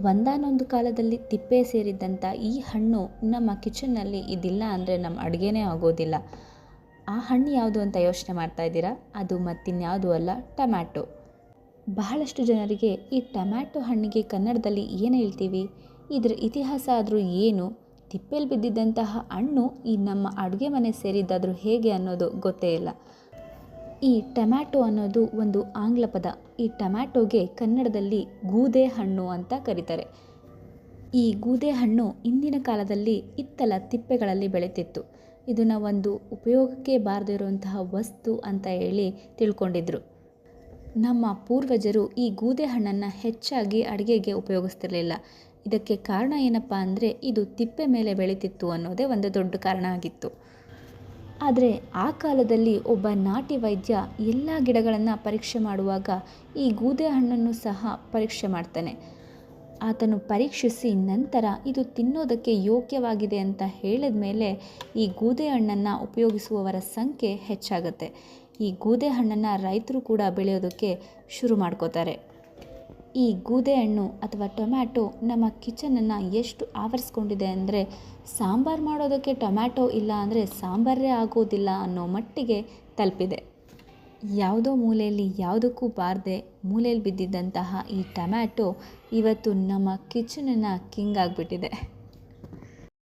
ಒಂದಾನೊಂದು ಕಾಲದಲ್ಲಿ ತಿಪ್ಪೆ ಸೇರಿದ್ದಂಥ ಈ ಹಣ್ಣು ನಮ್ಮ ಕಿಚನ್ನಲ್ಲಿ ಇದಿಲ್ಲ ಅಂದರೆ ನಮ್ಮ ಅಡುಗೆನೇ ಆಗೋದಿಲ್ಲ. ಆ ಹಣ್ಣು ಯಾವುದು ಅಂತ ಯೋಚನೆ ಮಾಡ್ತಾ ಇದ್ದೀರಾ? ಅದು ಮತ್ತಿನ್ಯಾವುದೂ ಅಲ್ಲ, ಟೊಮ್ಯಾಟೊ. ಬಹಳಷ್ಟು ಜನರಿಗೆ ಈ ಟೊಮ್ಯಾಟೊ ಹಣ್ಣಿಗೆ ಕನ್ನಡದಲ್ಲಿ ಏನು ಹೇಳ್ತೀವಿ, ಇದರ ಇತಿಹಾಸ ಆದರೂ ಏನು, ತಿಪ್ಪೆಯಲ್ಲಿ ಬಿದ್ದಿದ್ದಂತಹ ಹಣ್ಣು ಈ ನಮ್ಮ ಅಡುಗೆ ಮನೆ ಸೇರಿದ್ದಾದರೂ ಹೇಗೆ ಅನ್ನೋದು ಗೊತ್ತೇ ಇಲ್ಲ. ಈ ಟೊಮ್ಯಾಟೊ ಅನ್ನೋದು ಒಂದು ಆಂಗ್ಲ ಪದ. ಈ ಟೊಮ್ಯಾಟೊಗೆ ಕನ್ನಡದಲ್ಲಿ ಗೂದೆ ಹಣ್ಣು ಅಂತ ಕರೀತಾರೆ. ಈ ಗೂದೆ ಹಣ್ಣು ಇಂದಿನ ಕಾಲದಲ್ಲಿ ಹಿತ್ತಲ ತಿಪ್ಪೆಗಳಲ್ಲಿ ಬೆಳೀತಿತ್ತು. ಇದನ್ನು ಒಂದು ಉಪಯೋಗಕ್ಕೆ ಬಾರದೇ ಇರುವಂತಹ ವಸ್ತು ಅಂತ ಹೇಳಿ ತಿಳ್ಕೊಂಡಿದ್ರು. ನಮ್ಮ ಪೂರ್ವಜರು ಈ ಗೂದೆ ಹಣ್ಣನ್ನು ಹೆಚ್ಚಾಗಿ ಅಡುಗೆಗೆ ಉಪಯೋಗಿಸ್ತಿರ್ಲಿಲ್ಲ. ಇದಕ್ಕೆ ಕಾರಣ ಏನಪ್ಪ ಅಂದರೆ ಇದು ತಿಪ್ಪೆ ಮೇಲೆ ಬೆಳೀತಿತ್ತು ಅನ್ನೋದೇ ಒಂದು ದೊಡ್ಡ ಕಾರಣ ಆಗಿತ್ತು. ಆದರೆ ಆ ಕಾಲದಲ್ಲಿ ಒಬ್ಬ ನಾಟಿ ವೈದ್ಯ ಎಲ್ಲ ಗಿಡಗಳನ್ನು ಪರೀಕ್ಷೆ ಮಾಡುವಾಗ ಈ ಗೂದೆ ಹಣ್ಣನ್ನು ಸಹ ಪರೀಕ್ಷೆ ಮಾಡ್ತಾನೆ. ಆತನು ಪರೀಕ್ಷಿಸಿ ನಂತರ ಇದು ತಿನ್ನೋದಕ್ಕೆ ಯೋಗ್ಯವಾಗಿದೆ ಅಂತ ಹೇಳಿದ ಮೇಲೆ ಈ ಗೂದೆ ಹಣ್ಣನ್ನು ಉಪಯೋಗಿಸುವವರ ಸಂಖ್ಯೆ ಹೆಚ್ಚಾಗುತ್ತೆ. ಈ ಗೂದೆ ಹಣ್ಣನ್ನು ರೈತರು ಕೂಡ ಬೆಳೆಯೋದಕ್ಕೆ ಶುರು ಮಾಡ್ಕೋತಾರೆ. ಈ ಗೂದೆ ಹಣ್ಣು ಅಥವಾ ಟೊಮ್ಯಾಟೊ ನಮ್ಮ ಕಿಚನನ್ನು ಎಷ್ಟು ಆವರಿಸ್ಕೊಂಡಿದೆ ಅಂದರೆ ಸಾಂಬಾರು ಮಾಡೋದಕ್ಕೆ ಟೊಮ್ಯಾಟೊ ಇಲ್ಲ ಅಂದರೆ ಸಾಂಬಾರೇ ಆಗೋದಿಲ್ಲ ಅನ್ನೋ ಮಟ್ಟಿಗೆ ತಲುಪಿದೆ. ಯಾವುದೋ ಮೂಲೆಯಲ್ಲಿ ಯಾವುದಕ್ಕೂ ಬಾರದೆ ಮೂಲೆಯಲ್ಲಿ ಬಿದ್ದಿದ್ದಂತಹ ಈ ಟೊಮ್ಯಾಟೊ ಇವತ್ತು ನಮ್ಮ ಕಿಚನನ್ನು ಕಿಂಗ್ ಆಗಿಬಿಟ್ಟಿದೆ.